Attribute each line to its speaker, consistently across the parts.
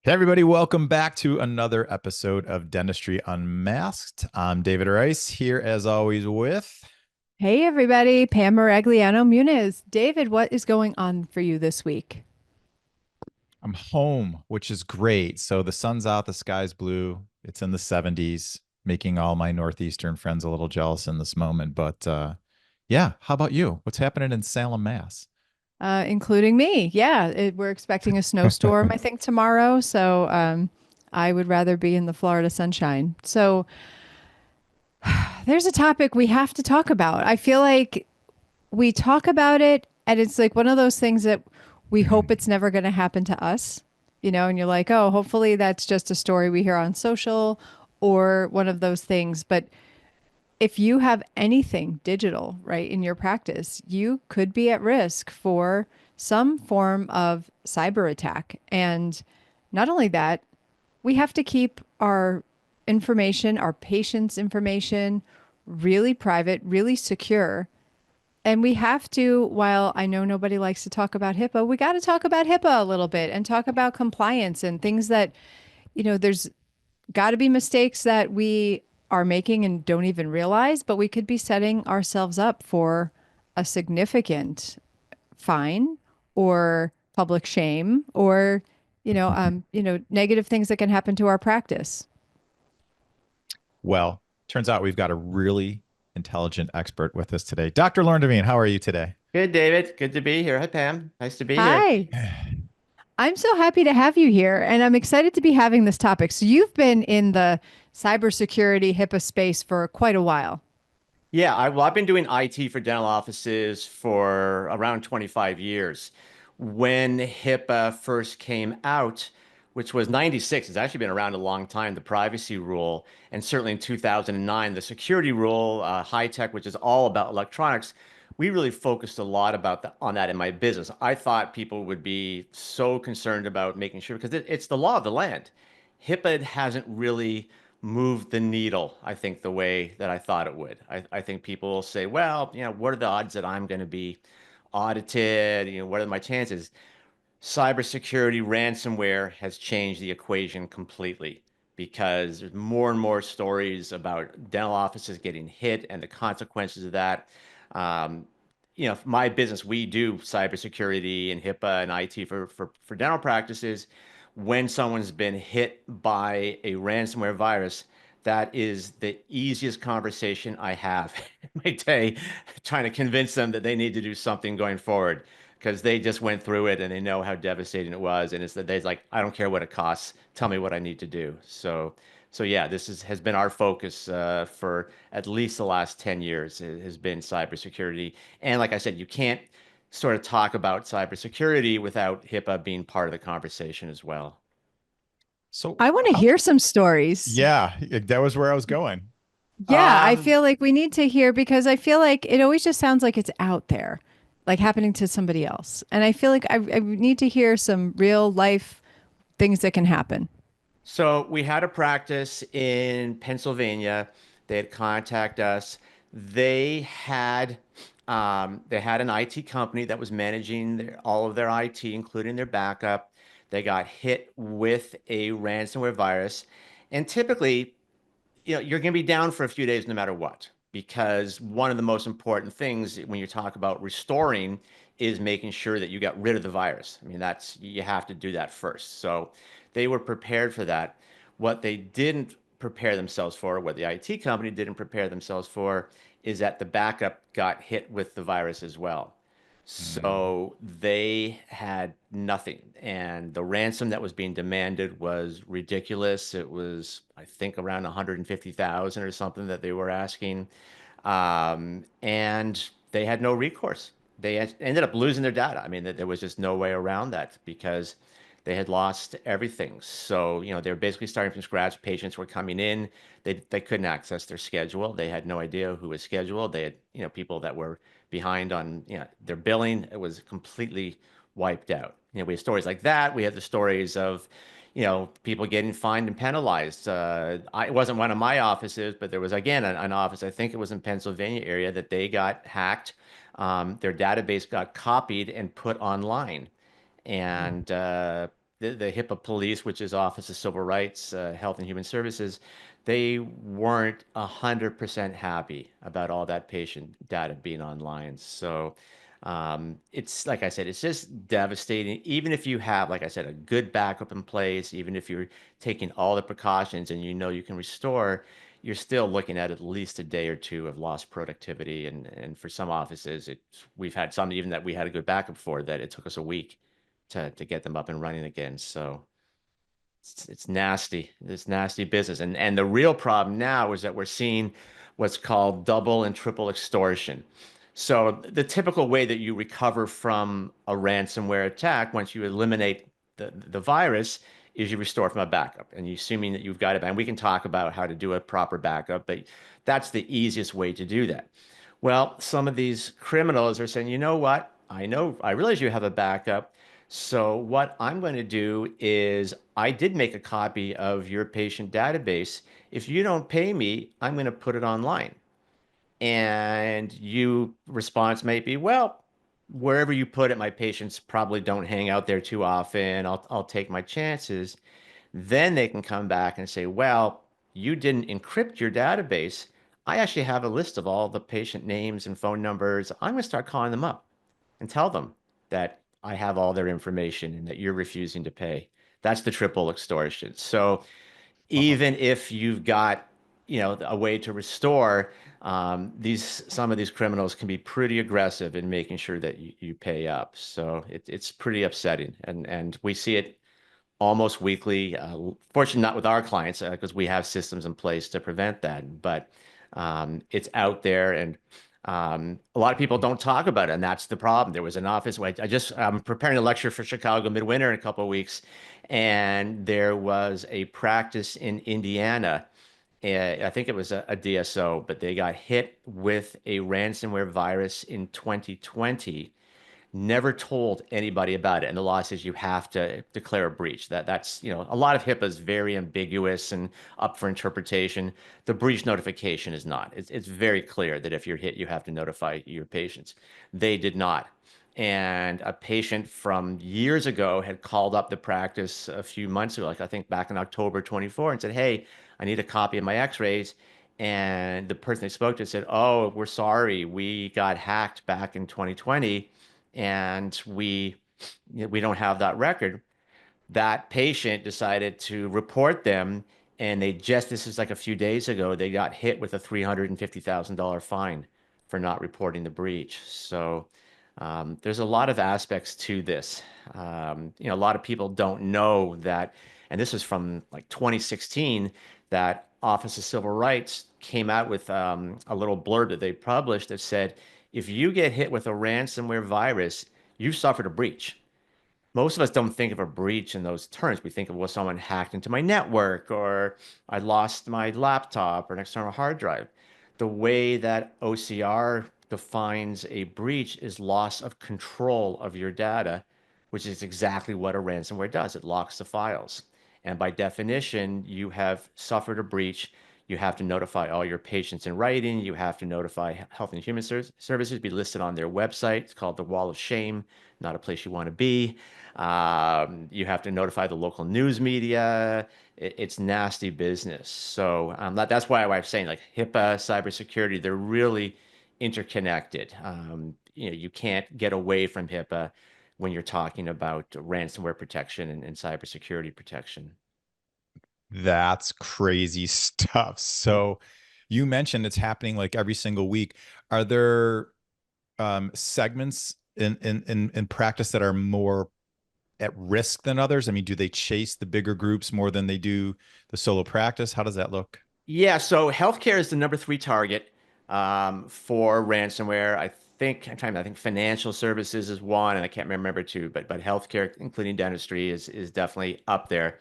Speaker 1: Hey everybody, welcome back to another episode of Dentistry Unmasked. I'm David Rice here as always with
Speaker 2: Hey everybody, Pam Maragliano-Muniz. David, what is going on for you this week?
Speaker 1: I'm home, which is great. So the sun's out, the sky's blue. It's in the 70s, making all my northeastern friends a little jealous in this moment. But yeah, how about you? What's happening in Salem, Mass?
Speaker 2: Including me. Yeah, we're expecting a snowstorm, I think, tomorrow. So I would rather be in the Florida sunshine. So there's a topic we have to talk about. I feel like we talk about it, and it's like one of those things that we hope it's never going to happen to us, and you're like, oh, hopefully that's just a story we hear on social or one of those things. But if you have anything digital, right, in your practice, you could be at risk for some form of cyber attack. And not only that, we have to keep our information, our patients' information, really private, really secure. And we have to, while I know nobody likes to talk about HIPAA, we got to talk about HIPAA a little bit and talk about compliance and things that, there's got to be mistakes that we are making and don't even realize, but we could be setting ourselves up for a significant fine or public shame or negative things that can happen to our practice.
Speaker 1: Well, turns out we've got a really intelligent expert with us today. Dr. Lorne Levine, how are you today?
Speaker 3: Good, David. Good to be here. Hi, Pam. Nice to be here.
Speaker 2: Hi. I'm so happy to have you here, and I'm excited to be having this topic. So you've been in the cybersecurity HIPAA space for quite a while.
Speaker 3: Well, I've been doing IT for dental offices for around 25 years. When HIPAA first came out, which was 96, it's actually been around a long time, the privacy rule, and certainly in 2009, the security rule, high tech, which is all about electronics. We really focused a lot on that in my business. I thought people would be so concerned about making sure because it's the law of the land. HIPAA hasn't really moved the needle, I think, the way that I thought it would. I think people will say, well, what are the odds that I'm going to be audited? What are my chances? Cybersecurity, ransomware has changed the equation completely because there's more and more stories about dental offices getting hit and the consequences of that. Um, my business, we do cybersecurity and HIPAA and IT for dental practices. When someone's been hit by a ransomware virus, that is the easiest conversation I have in my day, trying to convince them that they need to do something going forward because they just went through it and they know how devastating it was. And it's that they're like, I don't care what it costs. Tell me what I need to do. So yeah, has been our focus for at least the last 10 years. It has been cybersecurity. And like I said, you can't sort of talk about cybersecurity without HIPAA being part of the conversation as well.
Speaker 1: So,
Speaker 2: I want to
Speaker 1: how,
Speaker 2: hear some stories.
Speaker 1: yeah, that was where I was going.
Speaker 2: Yeah, I
Speaker 3: Um,
Speaker 2: feel like we need to hear because I feel like it always just sounds like it's out there, like happening to somebody else. And I feel like I need to hear some real life things that can happen.
Speaker 3: So we had a practice in Pennsylvania. They had contacted us. They had they had an IT company that was managing all of their IT, including their backup. They got hit with a ransomware virus, and typically, you're going to be down for a few days no matter what, because one of the most important things when you talk about restoring is making sure that you got rid of the virus. I mean, you have to do that first. So they were prepared for that. What they didn't prepare themselves for, what the IT company didn't prepare themselves for, is that the backup got hit with the virus as well.
Speaker 1: Mm.
Speaker 3: So they had nothing. And the ransom that was being demanded was ridiculous. It was, I think, around 150,000 or something that they were asking. And they had no recourse. Ended up losing their data. I mean, there was just no way around that because they had lost everything. So, they were basically starting from scratch. Patients were coming in. They couldn't access their schedule. They had no idea who was scheduled. They had, people that were behind on, their billing. It was completely wiped out. We have stories like that. We have the stories of, people getting fined and penalized. It wasn't one of my offices, but there was, again, an office, I think it was in Pennsylvania area, that they got hacked. Their database got copied and put online. And the HIPAA police, which is Office of Civil Rights, Health and Human Services, they weren't 100% happy about all that patient data being online. So it's like I said, it's just devastating. Even if you have, like I said, a good backup in place, even if you're taking all the precautions and you know you can restore, you're still looking at least a day or two of lost productivity. And for some offices, we've had some even that we had a good backup for that it took us a week to get them up and running again. So it's nasty. It's nasty business. And the real problem now is that we're seeing what's called double and triple extortion. So the typical way that you recover from a ransomware attack, once you eliminate the virus, is you restore from a backup. And you assuming that you've got it, and we can talk about how to do a proper backup, but that's the easiest way to do that. Well, some of these criminals are saying, you know what? I realize you have a backup. So what I'm going to do is I did make a copy of your patient database. If you don't pay me, I'm going to put it online. And you response might be, well, wherever you put it, my patients probably don't hang out there too often. I'll take my chances. Then they can come back and say, well, you didn't encrypt your database. I actually have a list of all the patient names and phone numbers. I'm going to start calling them up and tell them that I have all their information and that you're refusing to pay. That's the triple extortion. So
Speaker 1: Wow.
Speaker 3: even if you've got, a way to restore, some of these criminals can be pretty aggressive in making sure that you pay up. So it's pretty upsetting, and we see it almost weekly. Fortunately, not with our clients because we have systems in place to prevent that, but it's out there, and a lot of people don't talk about it, and that's the problem. There was an office. I'm preparing a lecture for Chicago Midwinter in a couple of weeks, and there was a practice in Indiana. I think it was a DSO, but they got hit with a ransomware virus in 2020, never told anybody about it. And the law says you have to declare a breach. That's, a lot of HIPAA is very ambiguous and up for interpretation. The breach notification is not. It's very clear that if you're hit, you have to notify your patients. They did not. And a patient from years ago had called up the practice a few months ago, like I think back in October 24, and said, hey, I need a copy of my x-rays. And the person they spoke to said, oh, we're sorry, we got hacked back in 2020 and we don't have that record. That patient decided to report them, and this is like a few days ago, they got hit with a $350,000 fine for not reporting the breach. So there's a lot of aspects to this. A lot of people don't know that, and this is from like 2016, that Office of Civil Rights came out with a little blurb that they published that said, if you get hit with a ransomware virus, you've suffered a breach. Most of us don't think of a breach in those terms. We think of, well, someone hacked into my network, or I lost my laptop or an external hard drive. The way that OCR defines a breach is loss of control of your data, which is exactly what a ransomware does. It locks the files. And by definition, you have suffered a breach. You have to notify all your patients in writing. You have to notify Health and Human Services, be listed on their website. It's called the Wall of Shame, not a place you want to be. You have to notify the local news media. It's nasty business. So that's why I'm saying like HIPAA, cybersecurity, they're really interconnected. You can't get away from HIPAA when you're talking about ransomware protection and cybersecurity protection.
Speaker 1: That's crazy stuff. So you mentioned it's happening like every single week. Are there segments in practice that are more at risk than others? I mean, do they chase the bigger groups more than they do the solo practice? How does that look?
Speaker 3: Yeah, so healthcare is the number three target for ransomware. I think financial services is one, and I can't remember two, but healthcare, including dentistry, is definitely up there.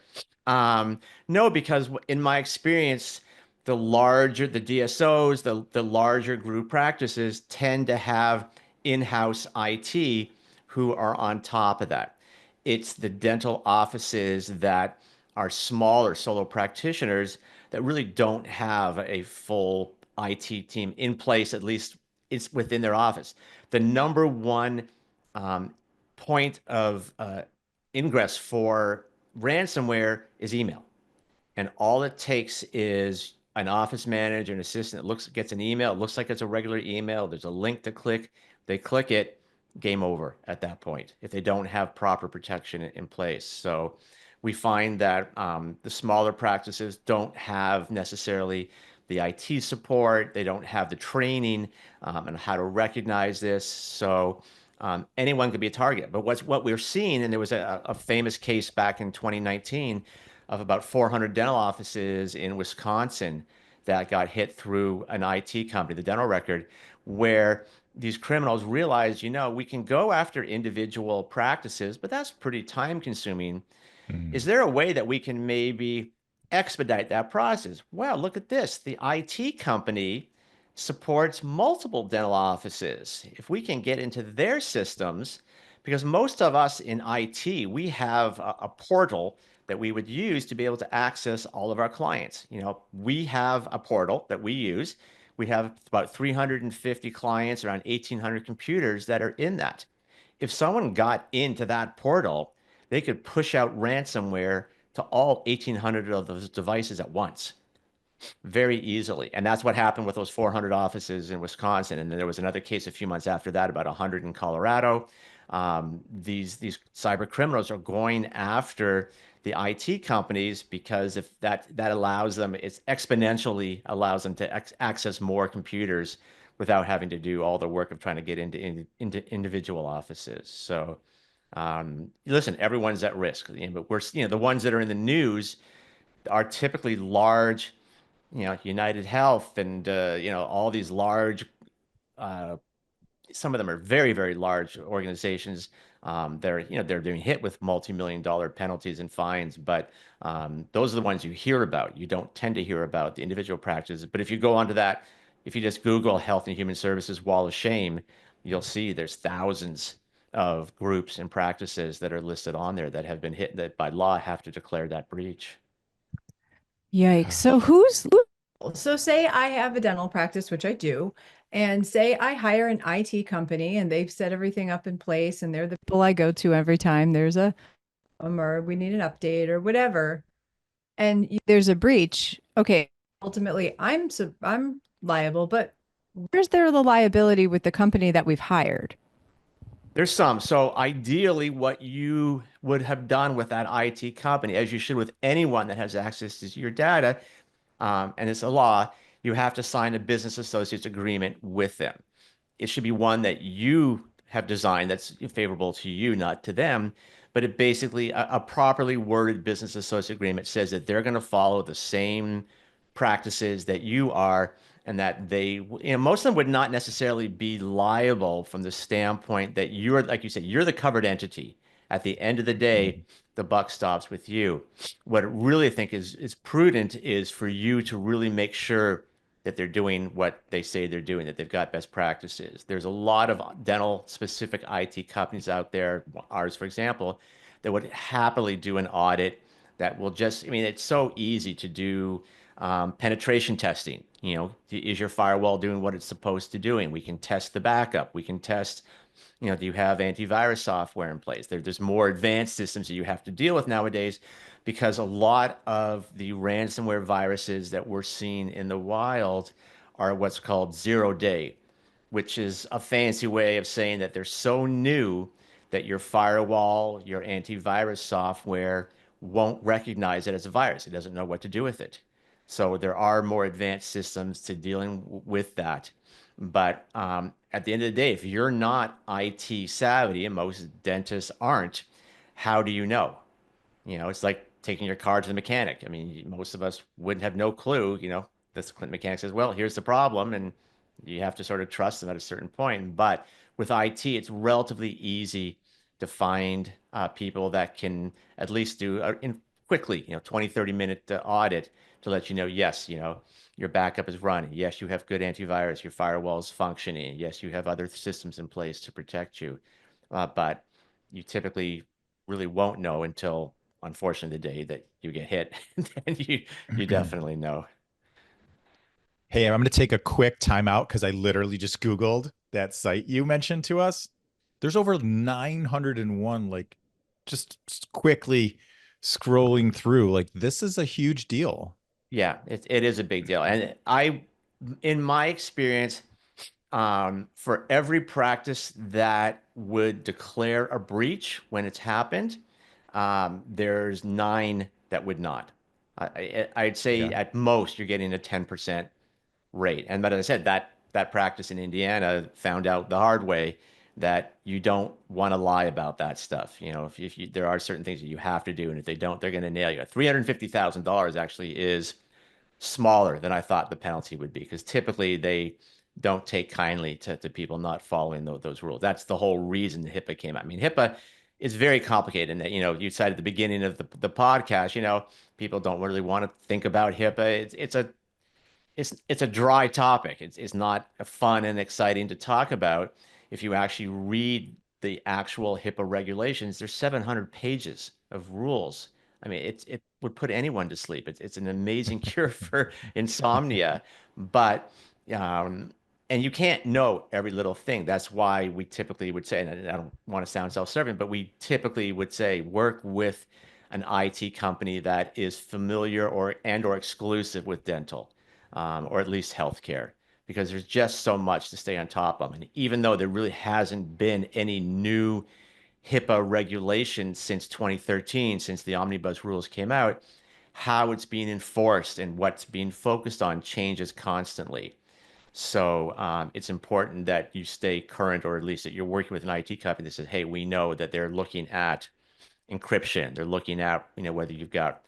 Speaker 3: No, because in my experience, the larger the DSOs, the larger group practices tend to have in-house IT who are on top of that. It's the dental offices that are smaller solo practitioners that really don't have a full IT team in place, at least it's within their office. The number one point of ingress for ransomware is email. And all it takes is an office manager, an assistant that gets an email. It looks like it's a regular email. There's a link to click. They click it, game over at that point if they don't have proper protection in place. So we find that the smaller practices don't have necessarily the IT support. They don't have the training on how to recognize this. So anyone could be a target. But what we're seeing, and there was a famous case back in 2019 of about 400 dental offices in Wisconsin that got hit through an IT company, the dental record, where these criminals realized, we can go after individual practices, but that's pretty time consuming. Is there a way that we can maybe expedite that process? Well, look at this. The IT company supports multiple dental offices. If we can get into their systems, because most of us in IT, we have a portal that we would use to be able to access all of our clients. We have a portal that we use. We have about 350 clients, around 1,800 computers that are in that. If someone got into that portal, they could push out ransomware to all 1,800 of those devices at once very easily. And that's what happened with those 400 offices in Wisconsin. And then there was another case a few months after that, about 100 in Colorado. These cyber criminals are going after the IT companies because if that allows them, it's exponentially allows them to access more computers without having to do all the work of trying to get into individual offices. So listen, everyone's at risk, but we're, the ones that are in the news are typically large, United Health and, all these large, some of them are very, very large organizations. They're being hit with multi-million-dollar penalties and fines, but those are the ones you hear about. You don't tend to hear about the individual practices. But if you go onto that, if you just Google Health and Human Services Wall of Shame, you'll see there's thousands of groups and practices that are listed on there that have been hit, that by law have to declare that breach.
Speaker 2: Yikes. So say I have a dental practice, which I do, and say I hire an IT company and they've set everything up in place and they're the people I go to every time there's a or we need an update or whatever, and there's a breach. Okay, ultimately I'm liable, but where's there the liability with the company that we've hired?
Speaker 3: There's some. So ideally, what you would have done with that IT company, as you should with anyone that has access to your data, and it's a law, you have to sign a business associates agreement with them. It should be one that you have designed that's favorable to you, not to them. But it basically, a properly worded business associate agreement says that they're going to follow the same practices that you are, and that most of them would not necessarily be liable from the standpoint that you're, like you said, you're the covered entity. At the end of the day, the buck stops with you. What I really think is prudent is for you to really make sure that they're doing what they say they're doing, that they've got best practices. There's a lot of dental specific IT companies out there, ours, for example, that would happily do an audit that will just, it's so easy to do penetration testing. Is your firewall doing what it's supposed to doing? We can test the backup. We can test, do you have antivirus software in place? There's more advanced systems that you have to deal with nowadays, because a lot of the ransomware viruses that we're seeing in the wild are what's called 0-day, which is a fancy way of saying that they're so new that your firewall, your antivirus software won't recognize it as a virus. It doesn't know what to do with it. So there are more advanced systems to dealing with that. But at the end of the day, if you're not IT savvy, and most dentists aren't, how do you know? It's like taking your car to the mechanic. Most of us wouldn't have no clue. This mechanic says, well, here's the problem. And you have to sort of trust them at a certain point. But with IT, it's relatively easy to find people that can at least do quickly, 20, 30-minute audit to let you know, yes, your backup is running. Yes, you have good antivirus. Your firewall is functioning. Yes, you have other systems in place to protect you. But you typically really won't know until, unfortunately, the day that you get hit. Then you definitely know.
Speaker 1: Hey, I'm going to take a quick timeout because I literally just Googled that site you mentioned to us. There's over 901, like, just quickly scrolling through, like this is a huge deal.
Speaker 3: Yeah, it is a big deal. And in my experience, for every practice that would declare a breach when it's happened, there's 9 that would not. I'd say
Speaker 1: Yeah.
Speaker 3: at most you're getting a 10% rate. And but as I said, that practice in Indiana found out the hard way that you don't want to lie about that stuff. You know, if you, there are certain things that you have to do, and if they don't, they're going to nail you. $350,000 actually is smaller than I thought the penalty would be, because typically they don't take kindly to people not following those rules. That's the whole reason the HIPAA came out. I mean, HIPAA is very complicated in that, you know, you said at the beginning of the podcast, you know, people don't really want to think about HIPAA. It's a dry topic. It's not fun and exciting to talk about. If you actually read the actual HIPAA regulations, there's 700 pages of rules. I mean, it would put anyone to sleep. It's an amazing cure for insomnia, but um, and you can't know every little thing. That's why we typically would say, and I don't want to sound self-serving, but we typically would say work with an IT company that is familiar or exclusive with dental, or at least healthcare, because there's just so much to stay on top of. And even though there really hasn't been any new HIPAA regulation since 2013, since the omnibus rules came out, how it's being enforced and what's being focused on changes constantly. So it's important that you stay current, or at least that you're working with an IT company that says, hey, we know that they're looking at encryption. They're looking at, you know, whether you've got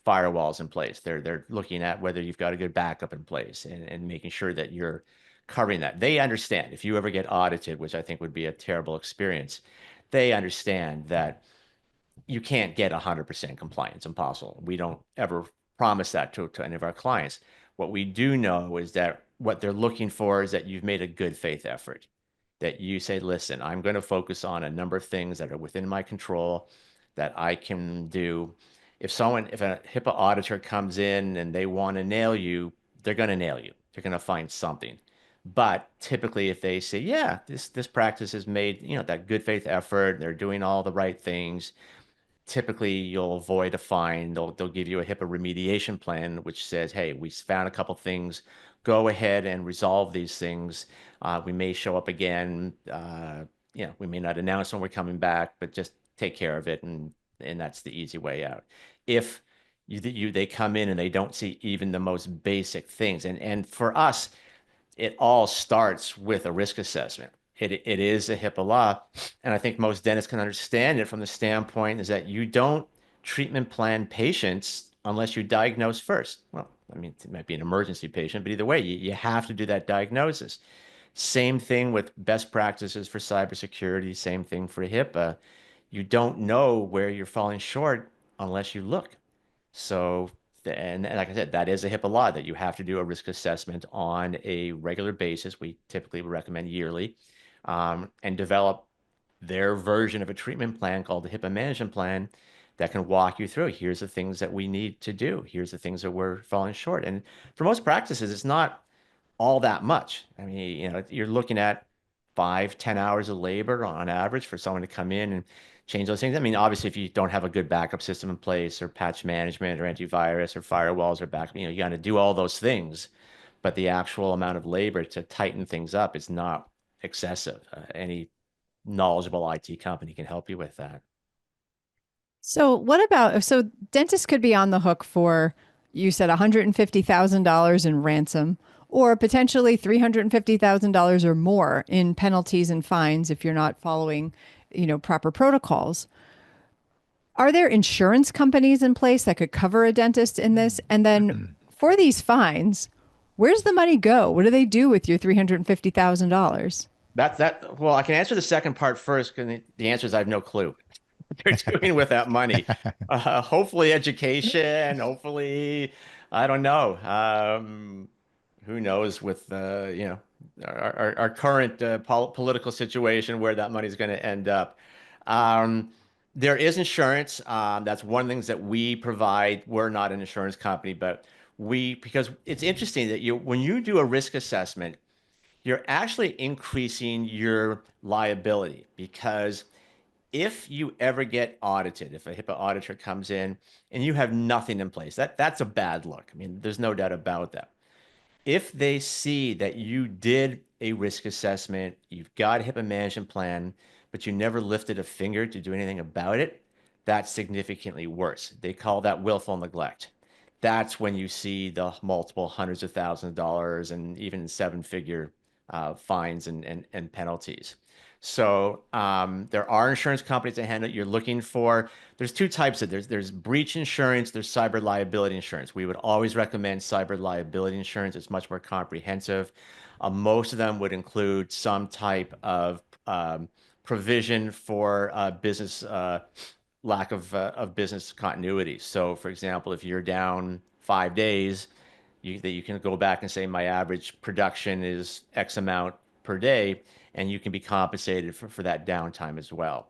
Speaker 3: firewalls in place. They're looking at whether you've got a good backup in place, and making sure that you're covering that. They understand if you ever get audited, which I think would be a terrible experience, they understand that you can't get 100% compliance. Impossible. We don't ever promise that to any of our clients. What we do know is that what they're looking for is that you've made a good faith effort, that you say, listen, I'm going to focus on a number of things that are within my control that I can do. If a HIPAA auditor comes in and they want to nail you, they're going to nail you. They're going to find something. But typically, if they say, yeah, this practice has made, you know, that good faith effort, they're doing all the right things, typically you'll avoid a fine. They'll give you a HIPAA remediation plan, which says, hey, we found a couple things. Go ahead and resolve these things. We may show up again. You know, we may not announce when we're coming back, but just take care of it, and that's the easy way out. If they come in and they don't see even the most basic things, and for us, it all starts with a risk assessment. It is a HIPAA law, and I think most dentists can understand it from the standpoint is that you don't treatment plan patients unless you diagnose first. Well, I mean, it might be an emergency patient, but either way, you have to do that diagnosis. Same thing with best practices for cybersecurity, same thing for HIPAA. You don't know where you're falling short unless you look. So, and like I said, that is a HIPAA law that you have to do a risk assessment on a regular basis. We typically recommend yearly, and develop their version of a treatment plan called the HIPAA management plan that can walk you through. Here's the things that we need to do. Here's the things that we're falling short. And for most practices, it's not all that much. I mean, you know, you're looking at 5, 10 hours of labor on average for someone to come in and change those things. I mean, obviously, if you don't have a good backup system in place, or patch management, or antivirus, or firewalls, or backup, you know, you got to do all those things. But the actual amount of labor to tighten things up is not excessive. Any knowledgeable IT company can help you with that.
Speaker 2: So what about, so dentists could be on the hook for, you said $150,000 in ransom, or potentially $350,000 or more in penalties and fines if you're not following, you know, proper protocols. Are there insurance companies in place that could cover a dentist in this? And then for these fines, where's the money go? What do they do with your $350,000?
Speaker 3: Well, I can answer the second part first, because the answer is I have no clue what they're doing with that money. Hopefully education, hopefully, I don't know. Who knows with you know, our current political situation, where that money is going to end up. Um, there is insurance. That's one of the things that we provide. We're not an insurance company, but because it's interesting that when you do a risk assessment, you're actually increasing your liability, because if you ever get audited, if a HIPAA auditor comes in and you have nothing in place, that's a bad look. I mean, there's no doubt about that. If they see that you did a risk assessment, you've got a HIPAA management plan, but you never lifted a finger to do anything about it, that's significantly worse. They call that willful neglect. That's when you see the multiple hundreds of thousands of dollars and even seven-figure fines and penalties. So there are insurance companies that handle it. You're looking for, there's two types of, there's breach insurance, there's cyber liability insurance. We would always recommend cyber liability insurance. It's much more comprehensive. Most of them would include some type of provision for business lack of business continuity. So, for example, if you're down 5 days, you can go back and say my average production is X amount per day, and you can be compensated for that downtime as well.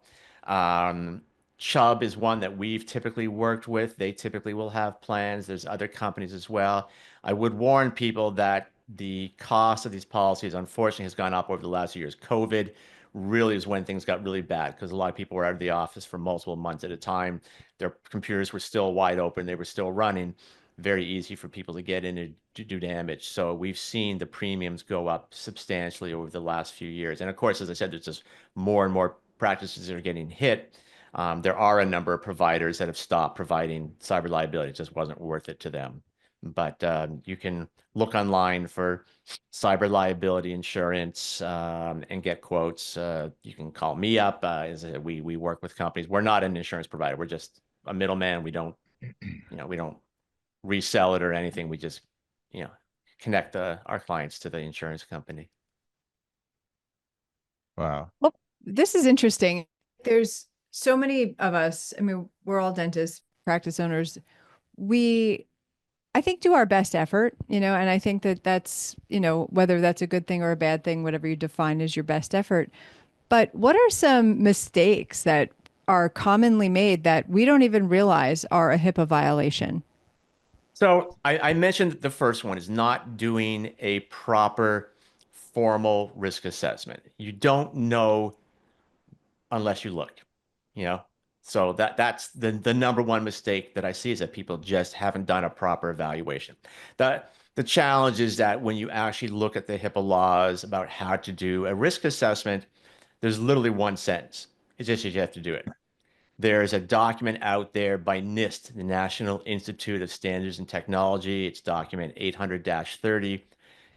Speaker 3: Chubb is one that we've typically worked with. They typically will have plans. There's other companies as well. I would warn people that the cost of these policies, unfortunately, has gone up over the last few years. COVID really is when things got really bad because a lot of people were out of the office for multiple months at a time. Their computers were still wide open. They were still running. Very easy for people to get in and do damage. So we've seen the premiums go up substantially over the last few years. And of course, as I said, there's just more and more practices that are getting hit. There are a number of providers that have stopped providing cyber liability. It just wasn't worth it to them. But you can look online for cyber liability insurance and get quotes. You can call me up. We work with companies. We're not an insurance provider. We're just a middleman. We don't resell it or anything. We just connect our clients to the insurance company.
Speaker 1: Wow.
Speaker 2: Well, this is interesting. There's so many of us. I mean, we're all dentists, practice owners. I think, do our best effort, and I think that that's, whether that's a good thing or a bad thing, whatever you define as your best effort. But what are some mistakes that are commonly made that we don't even realize are a HIPAA violation?
Speaker 3: So I mentioned that the first one is not doing a proper formal risk assessment. You don't know unless you look, you know? So that's the number one mistake that I see is that people just haven't done a proper evaluation. The challenge is that when you actually look at the HIPAA laws about how to do a risk assessment, there's literally one sentence. It's just you have to do it. There's a document out there by NIST, the National Institute of Standards and Technology. It's document 800-30.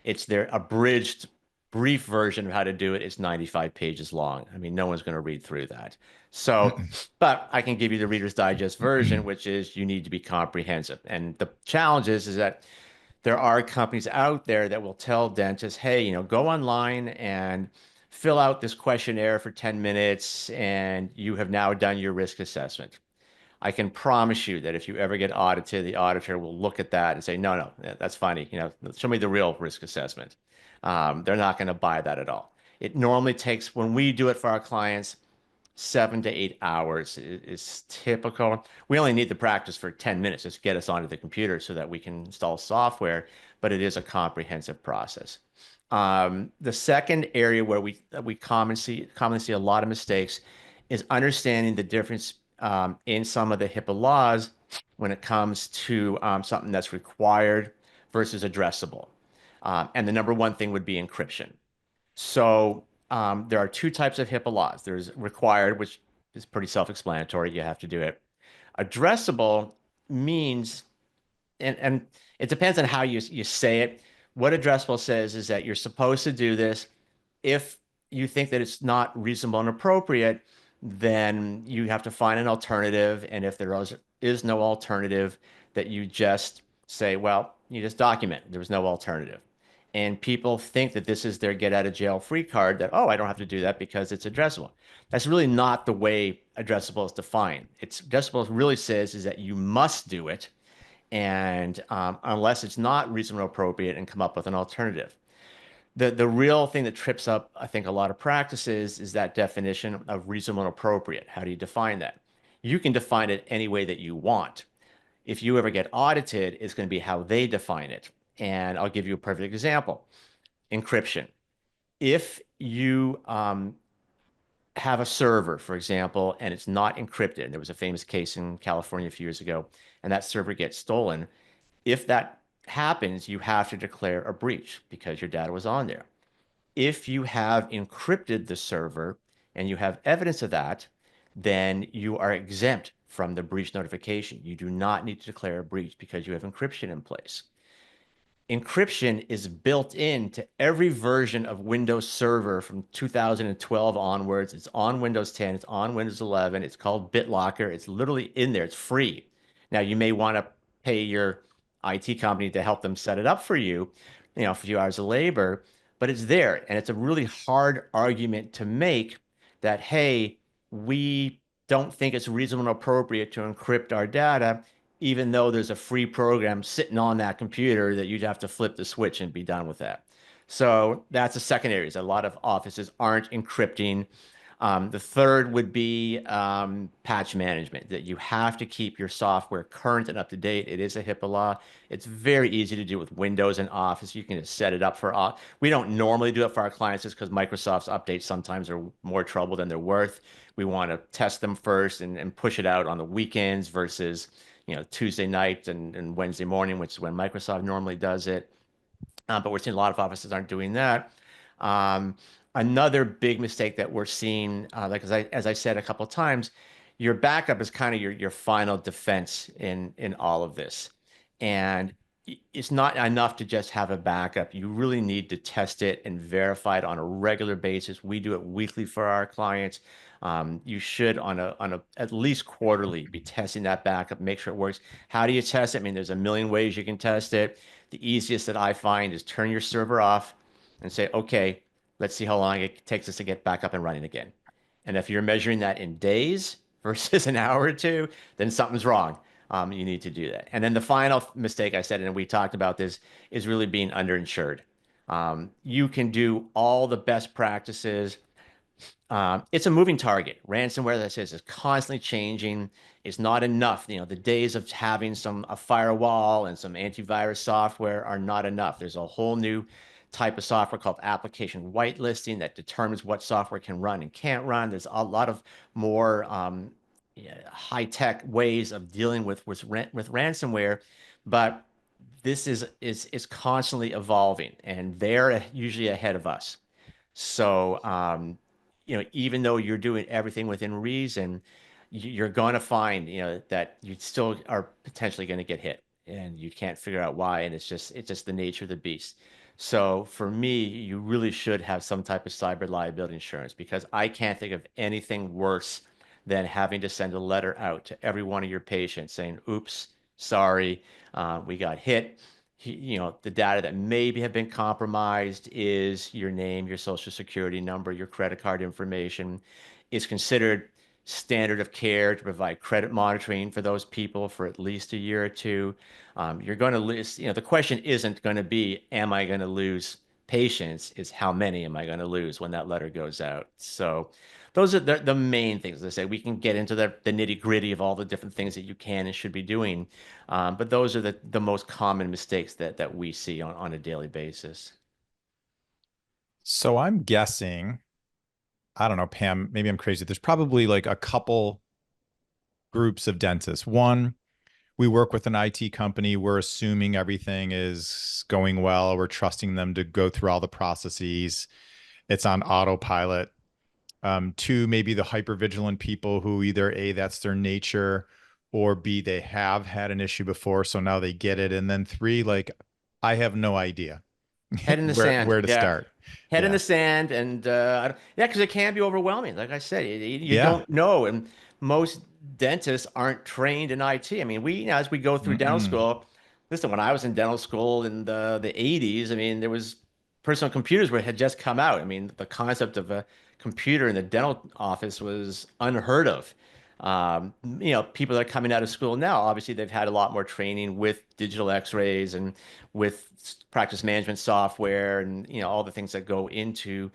Speaker 3: It's their abridged, brief version of how to do it. It's 95 pages long. I mean, no one's going to read through that. So, but I can give you the Reader's Digest version, which is you need to be comprehensive. And the challenge is that there are companies out there that will tell dentists, hey, go online and fill out this questionnaire for 10 minutes and you have now done your risk assessment. I can promise you that if you ever get audited, the auditor will look at that and say, no, that's funny. Show me the real risk assessment. They're not going to buy that at all. It normally takes, when we do it for our clients, 7 to 8 hours is typical. We only need the practice for 10 minutes. Just get us onto the computer so that we can install software, but it is a comprehensive process. The second area where we commonly see a lot of mistakes is understanding the difference in some of the HIPAA laws when it comes to something that's required versus addressable. And the number one thing would be encryption. So there are two types of HIPAA laws. There's required, which is pretty self-explanatory. You have to do it. Addressable means, and it depends on how you say it. What addressable says is that you're supposed to do this. If you think that it's not reasonable and appropriate, then you have to find an alternative. And if there is no alternative, that you just say, well, you just document. There was no alternative. And people think that this is their get out of jail free card, that, oh, I don't have to do that because it's addressable. That's really not the way addressable is defined. Addressable really says is that you must do it. And unless it's not reasonable or appropriate, and come up with an alternative. The real thing that trips up, I think, a lot of practices is that definition of reasonable and appropriate. How do you define that? You can define it any way that you want. If you ever get audited, it's going to be how they define it. And I'll give you a perfect example. Encryption. If you have a server, for example, and it's not encrypted, and there was a famous case in California a few years ago, and that server gets stolen, if that happens, you have to declare a breach because your data was on there. If you have encrypted the server and you have evidence of that, then you are exempt from the breach notification. You do not need to declare a breach because you have encryption in place. Encryption is built into every version of Windows Server from 2012 onwards. It's on Windows 10, it's on Windows 11. It's called BitLocker. It's literally in there. It's free. Now, you may want to pay your IT company to help them set it up for you, a few hours of labor, but it's there. And it's a really hard argument to make that, hey, we don't think it's reasonable and appropriate to encrypt our data even though there's a free program sitting on that computer that you'd have to flip the switch and be done with that. So that's a second area. A lot of offices aren't encrypting. The third would be patch management, that you have to keep your software current and up to date. It is a HIPAA law. It's very easy to do with Windows and Office. You can just set it up for. We don't normally do it for our clients just because Microsoft's updates sometimes are more trouble than they're worth. We want to test them first and push it out on the weekends versus Tuesday night and Wednesday morning, which is when Microsoft normally does it. But we're seeing a lot of offices aren't doing that. Another big mistake that we're seeing, like as I said a couple of times, your backup is kind of your final defense in all of this. And it's not enough to just have a backup. You really need to test it and verify it on a regular basis. We do it weekly for our clients. You should on a at least quarterly be testing that backup, make sure it works. How do you test it? I mean, there's a million ways you can test it. The easiest that I find is turn your server off and say, okay, let's see how long it takes us to get back up and running again. And if you're measuring that in days versus an hour or two, then something's wrong. You need to do that. And then the final mistake I said, and we talked about this, is really being underinsured. You can do all the best practices. It's a moving target. Ransomware, as I said, is constantly changing. It's not enough. The days of having a firewall and some antivirus software are not enough. There's a whole new type of software called application whitelisting that determines what software can run and can't run. There's a lot of more high-tech ways of dealing with ransomware, but this is constantly evolving, and they're usually ahead of us. So, even though you're doing everything within reason, you're going to find, that you still are potentially going to get hit, and you can't figure out why. And it's just the nature of the beast. So for me, you really should have some type of cyber liability insurance, because I can't think of anything worse than having to send a letter out to every one of your patients saying, oops, sorry, we got hit. The data that maybe have been compromised is your name, your social security number, your credit card information. Is considered standard of care to provide credit monitoring for those people for at least a year or two. You're going to lose, the question isn't going to be, am I going to lose patients? It's how many am I going to lose when that letter goes out? So those are the main things. As I say, we can get into the nitty gritty of all the different things that you can and should be doing. But those are the most common mistakes that we see on a daily basis.
Speaker 1: So I'm guessing, I don't know, Pam, maybe I'm crazy. There's probably like a couple groups of dentists. One, we work with an IT company. We're assuming everything is going well. We're trusting them to go through all the processes. It's on autopilot. Two, maybe the hypervigilant people who either A, that's their nature, or B, they have had an issue before, so now they get it. And then three, like, I have no idea
Speaker 3: Head in the sand.
Speaker 1: where to
Speaker 3: Yeah.
Speaker 1: start.
Speaker 3: Head in
Speaker 1: Yeah.
Speaker 3: the sand. And yeah, because it can be overwhelming. Like I said, you
Speaker 1: Yeah.
Speaker 3: don't know. And most dentists aren't trained in IT. I mean, as we go through dental
Speaker 1: Mm-mm.
Speaker 3: school, listen, when I was in dental school in the 80s, I mean, there was personal computers had just come out. I mean, the concept of a computer in the dental office was unheard of. People that are coming out of school now, obviously they've had a lot more training with digital x-rays and with practice management software and, all the things that go into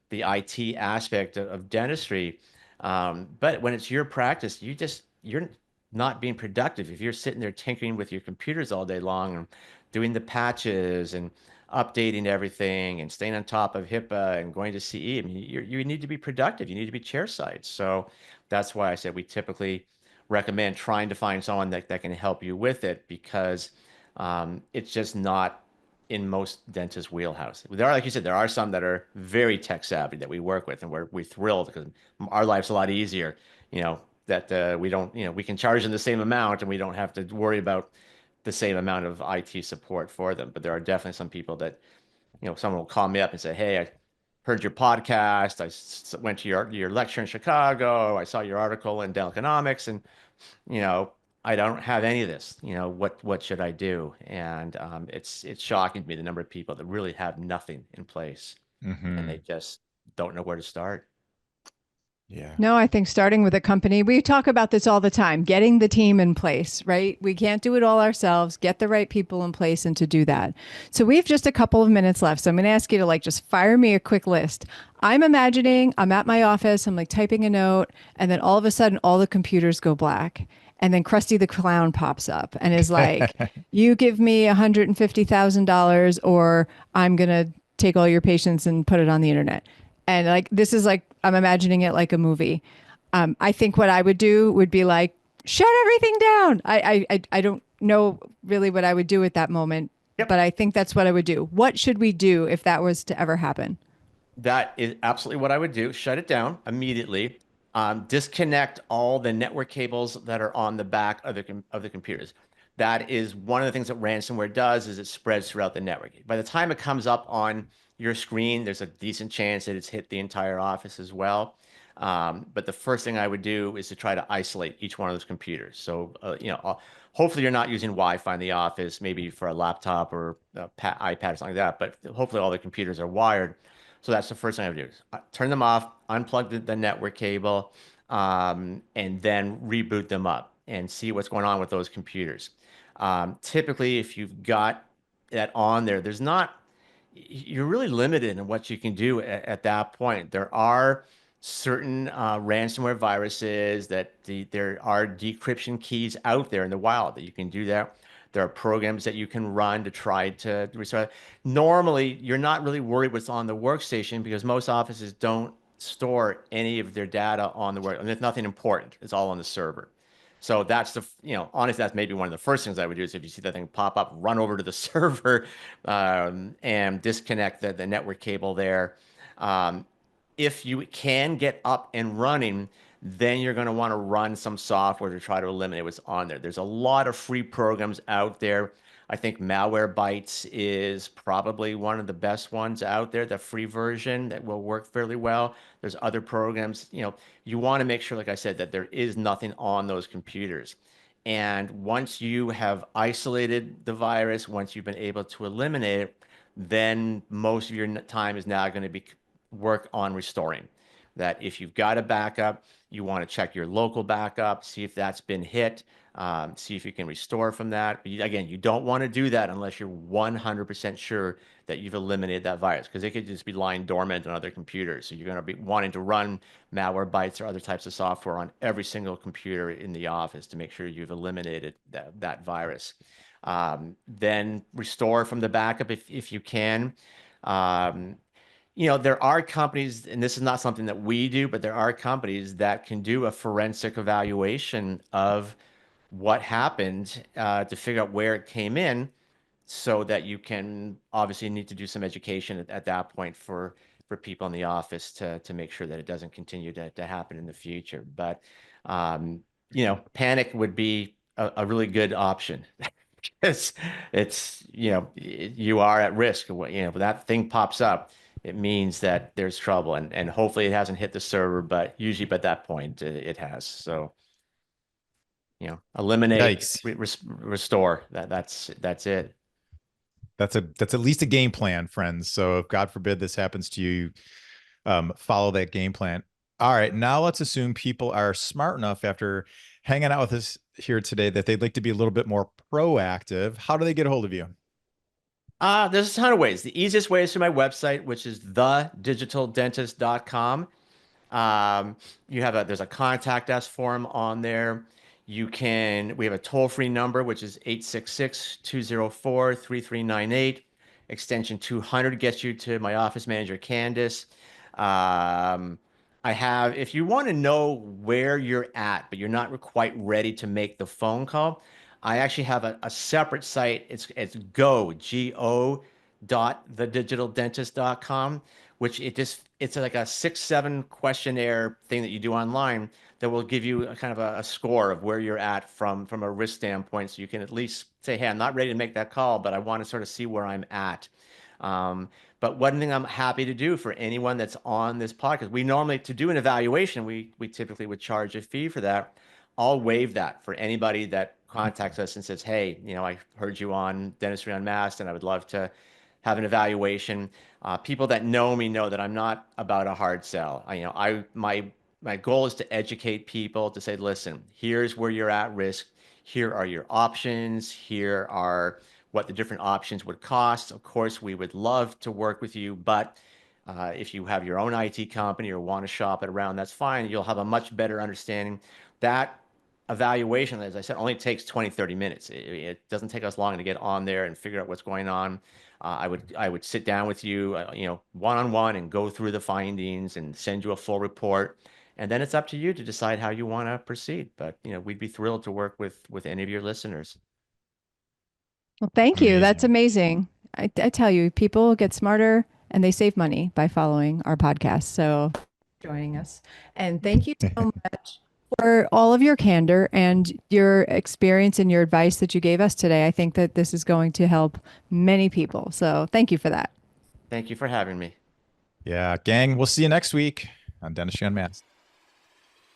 Speaker 3: the IT aspect of dentistry. But when it's your practice, you're not being productive if you're sitting there tinkering with your computers all day long and doing the patches and updating everything and staying on top of HIPAA and going to CE. I mean, you need to be productive. You need to be chairside. So that's why I said we typically recommend trying to find someone that can help you with it, because it's just not in most dentists' wheelhouse. There are, like you said, there are some that are very tech savvy that we work with, and we're thrilled because our life's a lot easier. That we don't, we can charge them the same amount, and we don't have to worry about the same amount of IT support for them. But there are definitely some people that, someone will call me up and say, "Hey, I heard your podcast. Went to your lecture in Chicago. I saw your article in Dental Economics, and you know, I don't have any of this. What should I do?" And it's shocking to me the number of people that really have nothing in place, and they
Speaker 1: Hmm.
Speaker 3: just don't know where to start.
Speaker 1: Yeah.
Speaker 2: No, I think starting with a company, we talk about this all the time, getting the team in place, right? We can't do it all ourselves, get the right people in place and to do that. So we have just a couple of minutes left. So I'm going to ask you to just fire me a quick list. I'm imagining I'm at my office, I'm typing a note, and then all of a sudden all the computers go black. And then Krusty the Clown pops up and is like, you give me $150,000 or I'm going to take all your patients and put it on the internet. And this is I'm imagining it like a movie. I think what I would do would be shut everything down. I don't know really what I would do at that moment,
Speaker 3: Yep.
Speaker 2: but I think that's what I would do. What should we do if that was to ever happen?
Speaker 3: That is absolutely what I would do. Shut it down immediately. Disconnect all the network cables that are on the back of the computers. That is one of the things that ransomware does, is it spreads throughout the network. By the time it comes up on your screen, there's a decent chance that it's hit the entire office as well. But the first thing I would do is to try to isolate each one of those computers. So, hopefully you're not using Wi-Fi in the office, maybe for a laptop or a iPad or something like that. But hopefully all the computers are wired. So that's the first thing I would do is turn them off, unplug the network cable, and then reboot them up and see what's going on with those computers. Typically, if you've got that on there, you're really limited in what you can do at that point. There are certain ransomware viruses there are decryption keys out there in the wild that you can do that. There are programs that you can run to try to restore. Normally, you're not really worried what's on the workstation because most offices don't store any of their data on the work. And there's nothing important. It's all on the server. So that's honestly, that's maybe one of the first things I would do is if you see that thing pop up, run over to the server and disconnect the network cable there. Um, if you can get up and running, then you're going to want to run some software to try to eliminate what's on there. There's a lot of free programs out there. I think Malwarebytes is probably one of the best ones out there, the free version that will work fairly well. There's other programs, you want to make sure, like I said, that there is nothing on those computers. And once you have isolated the virus, once you've been able to eliminate it, then most of your time is now going to be work on restoring. That if you've got a backup, you want to check your local backup, see if that's been hit, see if you can restore from that. But again, you don't want to do that unless you're 100% sure that you've eliminated that virus, because it could just be lying dormant on other computers. So you're going to be wanting to run Malwarebytes or other types of software on every single computer in the office to make sure you've eliminated that virus. Then restore from the backup if you can. Um, there are companies, and this is not something that we do, but there are companies that can do a forensic evaluation of what happened to figure out where it came in, so that you can obviously need to do some education at that point for people in the office to make sure that it doesn't continue to happen in the future. But panic would be a really good option. It's you are at risk. When that thing pops up, it means that there's trouble, and hopefully it hasn't hit the server, but usually by that point it has. So eliminate,
Speaker 1: Yikes.
Speaker 3: restore. That's it.
Speaker 1: That's at least a game plan, friends. So if God forbid this happens to you, follow that game plan. All right, now let's assume people are smart enough after hanging out with us here today that they'd like to be a little bit more proactive. How do they get a hold of you?
Speaker 3: There's a ton of ways. The easiest way is through my website, which is thedigitaldentist.com. There's a contact us form on there. We have a toll-free number, which is 866-204-3398. Extension 200 gets you to my office manager, Candace. I have, if you want to know where you're at, but you're not quite ready to make the phone call, I actually have a separate site. It's go dot thedigital.dentist.com, which it's like a 6-7 questionnaire thing that you do online that will give you a kind of a score of where you're at from a risk standpoint. So you can at least say, hey, I'm not ready to make that call, but I want to sort of see where I'm at. But one thing I'm happy to do for anyone that's on this podcast, we normally, to do an evaluation, we typically would charge a fee for that. I'll waive that for anybody that contacts us and says, hey, I heard you on Dentistry Unmasked and I would love to have an evaluation. People that know me know that I'm not about a hard sell. My goal is to educate people to say, listen, here's where you're at risk. Here are your options. Here are what the different options would cost. Of course, we would love to work with you, but if you have your own IT company or want to shop it around, that's fine. You'll have a much better understanding. That evaluation, as I said, only takes 20, 30 minutes. It doesn't take us long to get on there and figure out what's going on. I would sit down with you, one-on-one and go through the findings and send you a full report. And then it's up to you to decide how you want to proceed. But, we'd be thrilled to work with any of your listeners.
Speaker 2: Well, thank you. That's
Speaker 1: Amazing.
Speaker 2: amazing. I tell you, people get smarter and they save money by following our podcast. So joining us. And thank you so much for all of your candor and your experience and your advice that you gave us today. I think that this is going to help many people. So thank you for that.
Speaker 3: Thank you for having me.
Speaker 1: Yeah, gang, we'll see you next week on Dentistry Unmasked.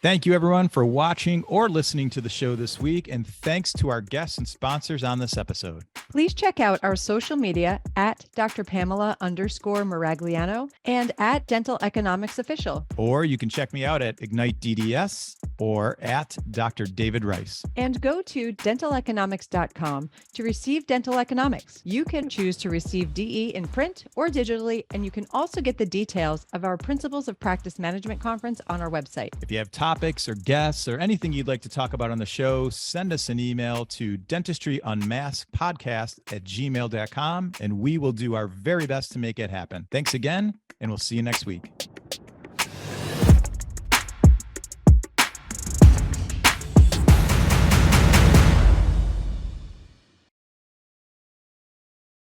Speaker 1: Thank you, everyone, for watching or listening to the show this week. And thanks to our guests and sponsors on this episode.
Speaker 2: Please check out our social media at Dr. Pamela_Maragliano and at Dental Economics Official.
Speaker 1: Or you can check me out at Ignite DDS or at Dr. David Rice.
Speaker 2: And go to dentaleconomics.com to receive dental economics. You can choose to receive DE in print or digitally, and you can also get the details of our Principles of Practice Management conference on our website.
Speaker 1: If you have topics or guests or anything you'd like to talk about on the show, send us an email to dentistryunmaskedpodcast@gmail.com, and we will do our very best to make it happen. Thanks again, and we'll see you next week.